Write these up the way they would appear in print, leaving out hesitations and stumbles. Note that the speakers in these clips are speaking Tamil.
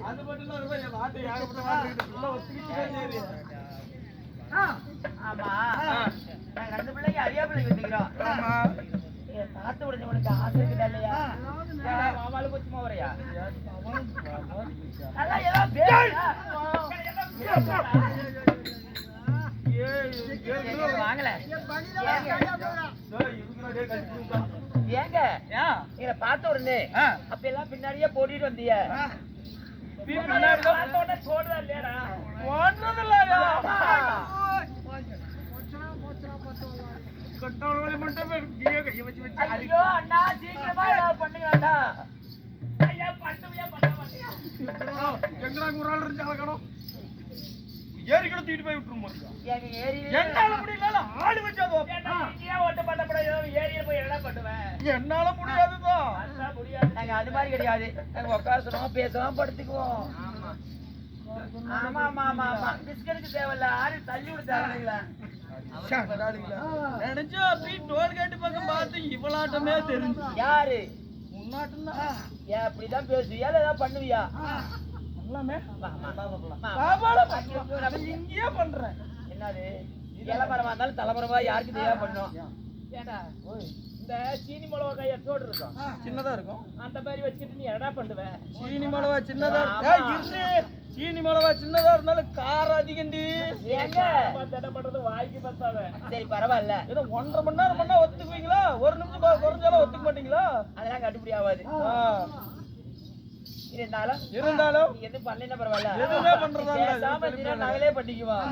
அது மட்டும் ஆமா நாங்க ரெண்டு பிள்ளைங்க அறியாப்பிள்ளை வச்சுக்கிறோம். காத்து உடனே உனக்கு ஆசை இருக்குதா இல்லையா? மாமாலு கொச்சுமா வரையா வாங்கல ஏங்க நீங்க பார்த்த உடனே அப்ப எல்லாம் பின்னாடியே போட்டிட்டு வந்தீங்க. அண்ணா சீக்கிரமா பண்ணுங்கடா. ஏறி கூட தூக்கிட்டு போய் விட்டுரும் என்னால முடியாதுதான். நாங்க அது மாதிரி கிடையாது. நாங்க உட்கார சொல்லுவோம், பேசுவோம், படுத்துக்குவோம். ஆமா ஆமா ஆமா ஆமா பிஸ்கட்டுக்கு தேவையில்ல, ஆறு தள்ளி விட தேவையில்ல. நினைச்சா அப்படி டோல்கேட்டு பக்கம் பார்த்து இவளாட்டமே தெரிஞ்சு யாரு முன்னாட்டுன்னா ஏன் அப்படிதான் பேசுவியா இல்ல ஏதாவது பண்ணுவியா? இங்கேயே பண்றேன். என்னது இளமரமா இருந்தாலும் தலைமரமா யாருக்கு தேவை பண்ணும்? இந்த சீனி மிளகா கைய தோடு இருக்கும், சின்னதா இருக்கும். அந்த மாதிரி வச்சுக்கிட்டு நீ என்ன பண்ணுவ? சீனி மிளகா சின்னதா சீனி மிளகா சின்னதா இருந்தாலும் காரம் அதிகண்டி. பண்றது வாய்க்கு பத்தாத. சரி பரவாயில்ல, ஏதோ 1.5 மணி நேரம் பண்ணா ஒத்துக்குவீங்களா? 1 நிமிஷம் குறைஞ்சாலும் ஒத்துக்க மாட்டீங்களா? அதெல்லாம் கட்டுப்படி ஆகாது. இருந்தாலும் எதுவும் பண்ணல பரவாயில்ல, எதுவுமே பண்றதா நகலே பண்ணிக்குவோம்.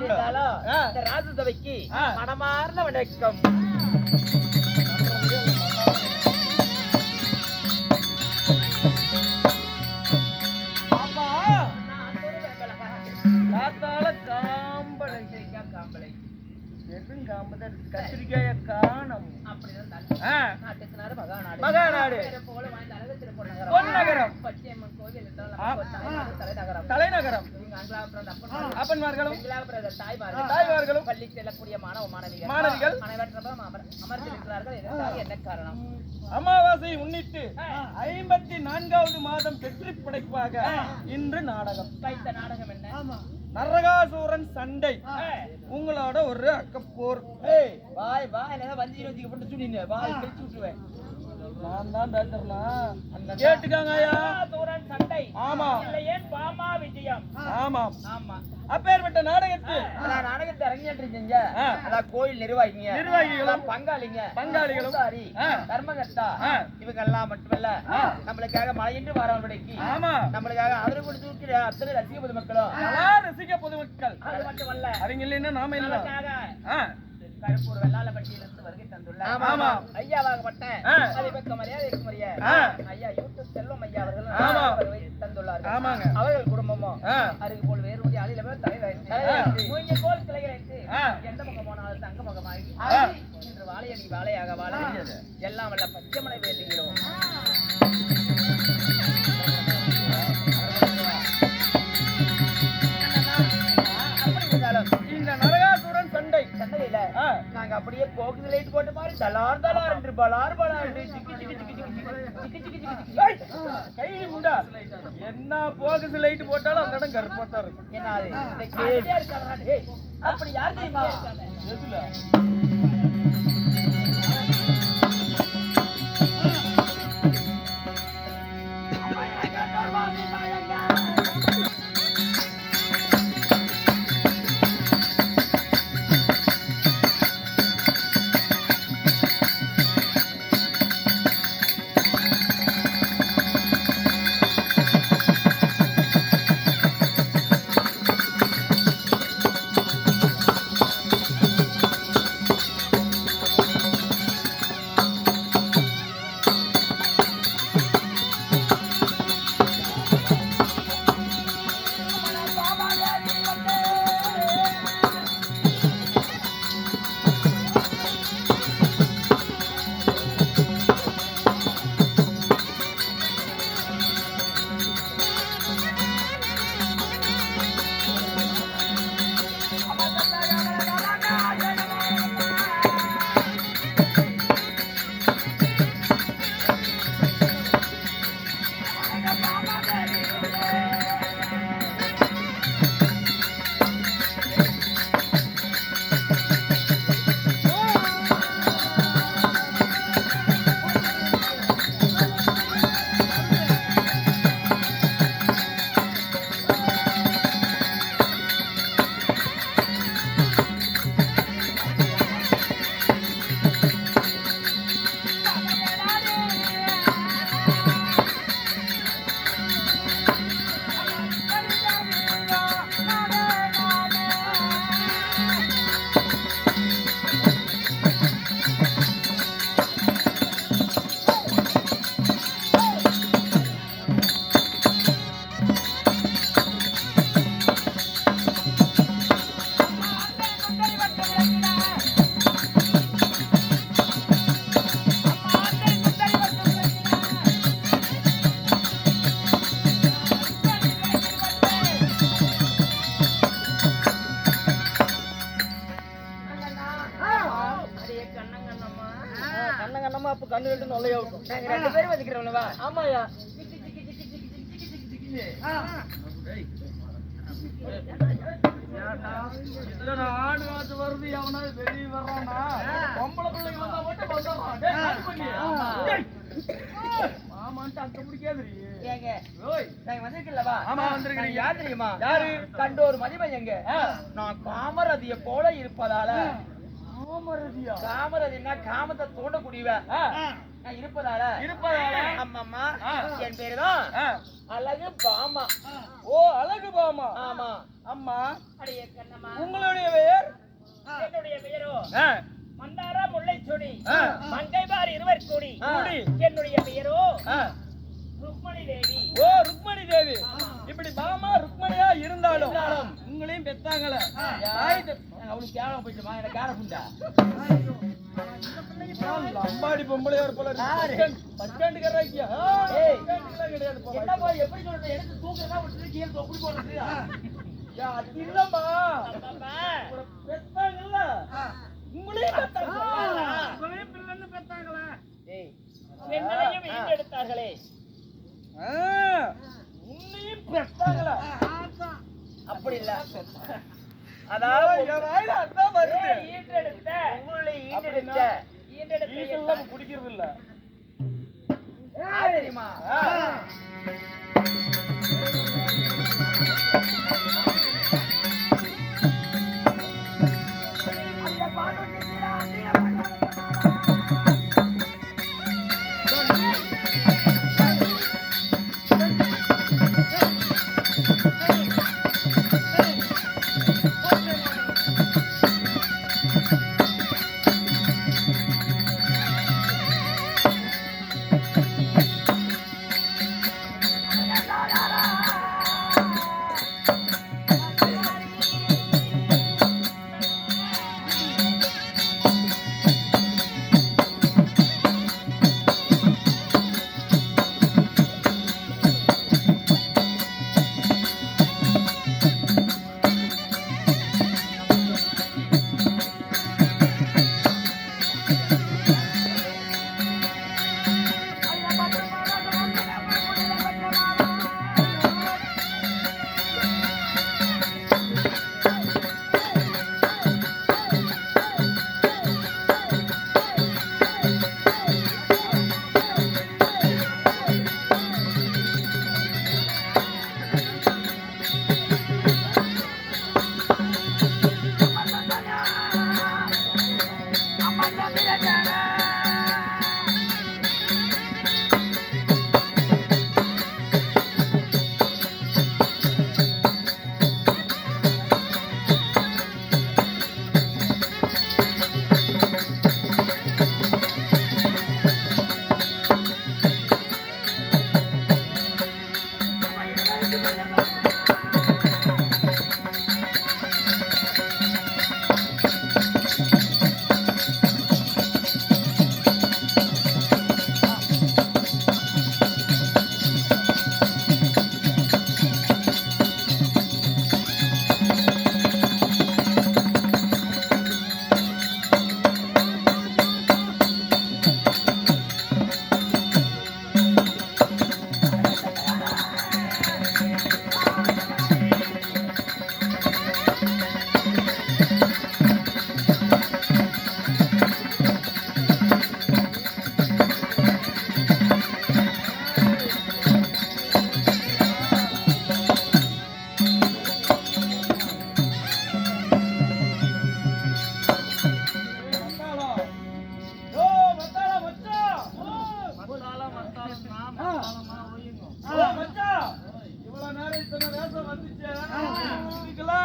இருந்தாலும் இந்த ராஜ சபைக்கு மனமார்ந்த வணக்கம். கத்திரிக்காய காணம் மகாநாடு பொன்னகரம் தலைநகரம் அப்பன்மார்களும் தாய்மார்களும் பள்ளி செல்லக்கூடிய மாணவிகள் அனைவரும் அமர்ந்திருக்கிறார்கள். என்ன காரணம்? அமாவாசை முன்னிட்டு 54வது மாதம் வெற்றி படைப்பாக இன்று நாடகம். நாடகம் என்ன? நரகாசூரன் சண்டை. உங்களோட ஒரு அக்கப்போர். வாய் வா என்ன வந்து 20 போட்டு சுடினே வாய் கிழிச்சு விட்டுவேன். நான் தான் டாக்டர்லாம் கேட்டுக்காங்க ஐயா. சூரன் சண்டை. ஆமா இல்ல ஏன் பாமா விஜயம். ஆமா ஆமா அப்பேற்பட்ட நாடகத்தை நாடகத்தை அரங்கேற்றீங்க. அதான் கோயில் நிர்வாகிகளும் பங்காளிகளும் சாரி தர்மகர்த்தா இவங்க எல்லாம் மட்டுமல்ல, நம்மளுக்காக மழையின்றி வரவழைக்கு நம்மளுக்காக ஆதரவு கொடுத்து இருக்கிற அத்தனை ரசிக பொதுமக்களும் ரசிக பொதுமக்கள் அது மட்டுமல்ல, அவங்க இல்லைன்னா நாம இல்ல. கருப்பூர் வெள்ளாளப்பட்டியிலிருந்து வருகை தந்துள்ளார் ஐயாவாகப்பட்ட ஐயா யூடியூப் செல்வம் ஐயா அவர்கள் தந்துள்ளார்கள். அவர்கள் குடும்பமும் அதுக்கு போல் வேறு அழில தலைவர் கோல் கிளைகளை எந்த முகம் போனாலும் தங்க முகமாகி இன்று வாழையடி வாழையாக வாழ எல்லாம் வல்ல பச்சைமலை வேண்டுகிறோம். இந்த நரகாசூரன் சண்டையில நாங்க அப்படியே போக்குது லைட் போட்ட மாதிரி தலார் தலார் என்று பலார் பலார் கையில் முண்டா என்ன போக்குது லைட் போட்டாலும் அந்த இடம் கருப்பாத்தா இருக்கும். அப்படி யார் தெரியுமா? ஆமா அப்ப கண்ணு ரெண்டு நொல்லையா விட்டோம். நாங்க 2 பேரும் வந்துக்கிறோம்லவா? ஆமாயா. ஆடு வாத்து வருது எவனாவது வெளியே வர்றானா? பொம்பளை பிள்ளைங்க வந்தா மட்டும் வந்துடுறான். டேய், காலி பண்ணி. ஆமான்ட்டு அங்க பிடிக்காது. ஏங்க நாங்க வந்திருக்கலவா? ஆமா வந்திருக்கீங்க. யார் தெரியுமா? யாரு? கண்டோர் மதிமன் எங்க? நான் காமரதிய போல இருப்பதால. காமரதியா? காமரதினா காமத்தை தூண்டக்கூடியவ நான் இருப்பதால அம்மா என் பேரு தான் அழகு பாமா. ஓ அழகு பாமா. ஆமா அம்மா அடைய கண்ணம்மா. உங்களுடைய பெயர்? என்னுடைய பெயரோ மந்தாரா முல்லைச்சொடி மங்கைபார் இருவர் கூடி. என்னுடைய பெயரோ ருக்மணி தேவி. ஓ ருக்மணி தேவி. இப்படி பாமா ருக்மணியா இருந்தாலும் உங்களையும் பெத்தாங்களே அவனுக்கு கேவலம் போயிட்டுமா? எனக்கு கேர புண்டா அம்பாடி பொம்பளையா இருப்பல. Bus stand கராக்கியா? கிடையாது. என்னப்பா எப்படி சொல்றது? எனக்கு தூக்கறதா விட்டு கீழே தொப்பி போடுறது. அது இல்லம்மா பெத்தாங்கல்ல உங்களையும் பெத்தாங்க. உங்களையும் பிள்ளைன்னு பெத்தாங்களே. என்னையும் ஈண்டெடுத்தார்களே. உன்னையும் பெத்தாங்களா? அப்படி இல்ல. அதாவது அதான் வருது. ஈண்டெடுத்த உங்களை ஈண்டெடுத்த குடிக்கிறது இல்ல தெரியுமா?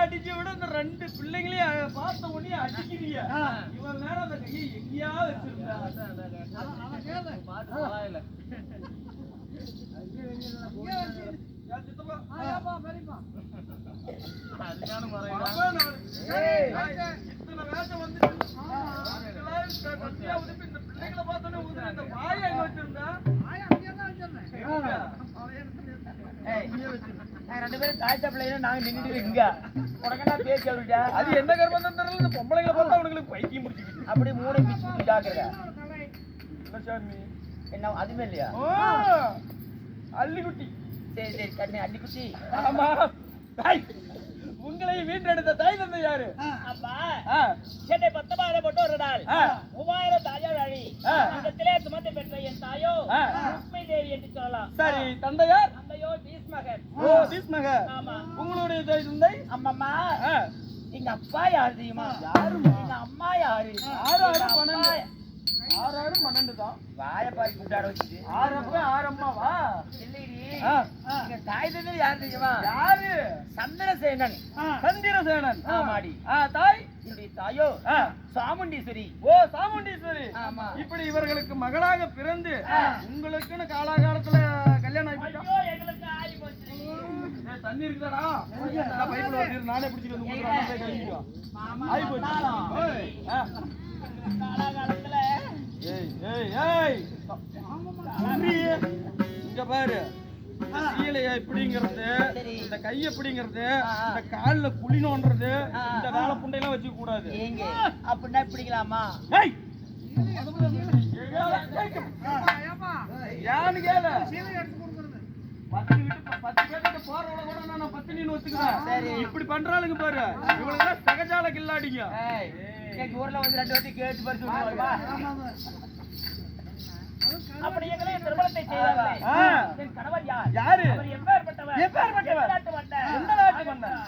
அடிச்சு விட இந்த 2 பிள்ளைங்களையும் பார்த்த உடனே அடிக்கிறீங்க. இவ்வளவு நேரம் அந்த கையை எங்கேயாவது வச்சிருந்தா அது என்ன கர்மம் தெரியல. இந்த பொம்பளைங்களை பார்த்தா அவங்களுக்கு பைத்தியம் பிடிச்சிக்கிட்டு அப்படி மூணு பிச்சு ஜாக்கிரதை. சாமி என்ன அதுமே இல்லையா? அள்ளிக்குட்டி. சரி சரி கண்ணு அள்ளிக்குட்டி. ஆமா. உங்களை வீட்டெடுத்த தாய் தந்தை யாரு? அப்பா என்னை 10,000 போட்டு ஒரு நாள் 3000 தாயார் அழி இடத்திலே சுமந்து பெற்ற என் தாயோ ருக்மை தேவி என்று சொல்லலாம். சரி தந்தையார்? தந்தையோ பீஷ்மகர். ஓ பீஷ்மகர். ஆமா. உங்களுடைய தாய் தந்தை? அம்மம்மா எங்க அப்பா யாரு தெரியுமா? யாருமா? எங்க அம்மா யாரு? 6 12 தான். வாயப்பாரி கூட்டாட வச்சுட்டு 6 அப்பா 6 அம்மாவா? இல்லைடி. எங்க தாய் தந்தை யாரு தெரியுமா? யாரு? சந்திரசேனன். சந்திரசேனன். ஆமாடி. தாய்? என்னுடைய தாயோ சாமுண்டீஸ்வரி. ஓ சாமுண்டீஸ்வரி. ஆமா. இப்படி இவர்களுக்கு மகளாக பிறந்து உங்களுக்குன்னு காலாகாலத்துல கல்யாணம் ஆயிடுச்சா? ஐயோ எங்களுக்கு ஆயி போச்சு. தண்ணி இருக்குதாடா? பைப்ல வந்து நானே பிடிச்சிட்டு வந்து உங்களுக்கு போய் கழிச்சிடுவா. ஆயி போச்சு. காலகாலத்துல ஏய் ஏய் ஏய் இங்க பாரு. சீலையா இப்படிங்கிறது, இந்த கை எப்படிங்கிறது, இந்த கால்ல குழி நோண்டுறது, இந்த வேலை புண்டையெல்லாம் வச்சுக்க கூடாது. ஏங்க அப்படின்னா பிடிக்கலாமா? ஏய் யானு கேளு. 10 பேருக்கு போறவள கூட நான் 10 நீன்னு ஒத்துக்குறேன். சரி. இப்படி பண்றாளுங்க பாரு. இவங்க சகஜால கில்லாடிங்க. ஏய் எங்க ஊர்ல வந்து 2 வாட்டி கேட்டு பறிச்சு விடுவாங்க. அப்படி எங்களை திருமணத்தை செய்தார்களே என் கணவர் யார்? யாரு? அவர் எப்பேற்பட்டவர்? எப்பேற்பட்டவர்? எந்த நாட்டு மன்னர்? எந்த நாட்டு மன்னர்?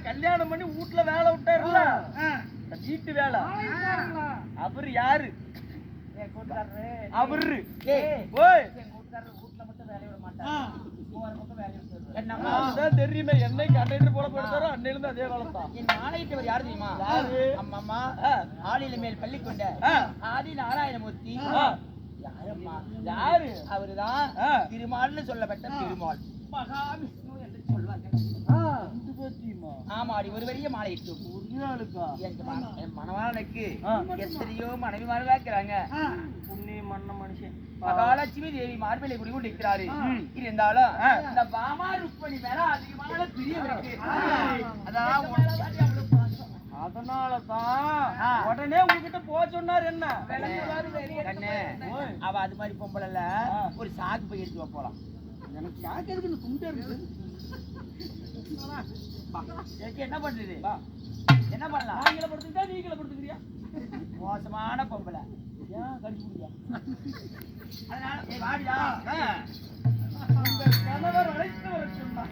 கல்யாணம் பண்ணி வீட்டுல வேலை விட்டாருல வீட்டு வேலை அவரு யாரு? அவரு தெரியுமே என்னை கண்டக்டர் போல போயிட்டாரோ அன்னையில இருந்து அதே வேலை தான். என் மாலையிட்டவர் யாரு தெரியுமா? அம்மா ஆளில மேல் பள்ளி கொண்ட ஆதி நாராயணமூர்த்தி. யாரு? அவருதான் திருமால்னு சொல்லப்பட்ட திருமால் மகாவிஷ்ணு என்று சொல்வாங்க. ஆமாடி ஒரு பெரிய மாலை இட்டு என் மணவாளனுக்கு எத்தனையோ மனைவிமார்கள் இருக்கிறாங்க. புண்ணிய மன்ன மனுஷன் மகாலட்சுமி தேவி மார்பிலை குடிகொண்டு இருக்கிறாரு. இருந்தாலும் இந்த பாமா ருக்மணி மேல அதிகமான பிரியம் இருக்கு. அதனாலதான் உடனே உங்ககிட்ட போக சொன்னார். என்ன கண்ணு அவ அது மாதிரி பொம்பளை ஒரு சாக்கு போய் எடுத்து போலாம். எனக்கு சாக்கு இருக்குன்னு துண்டே இருக்கு. என்ன பண்றது? என்ன பண்ணலாம்? நீங்கள படுத்துக்கிட்டா நீங்கள படுத்துக்கிறியா? மோசமான பொம்பளை ஏன் கடிச்சு முடியா? அதனால வாடிடா கணவர் அழைத்து வர சொன்னா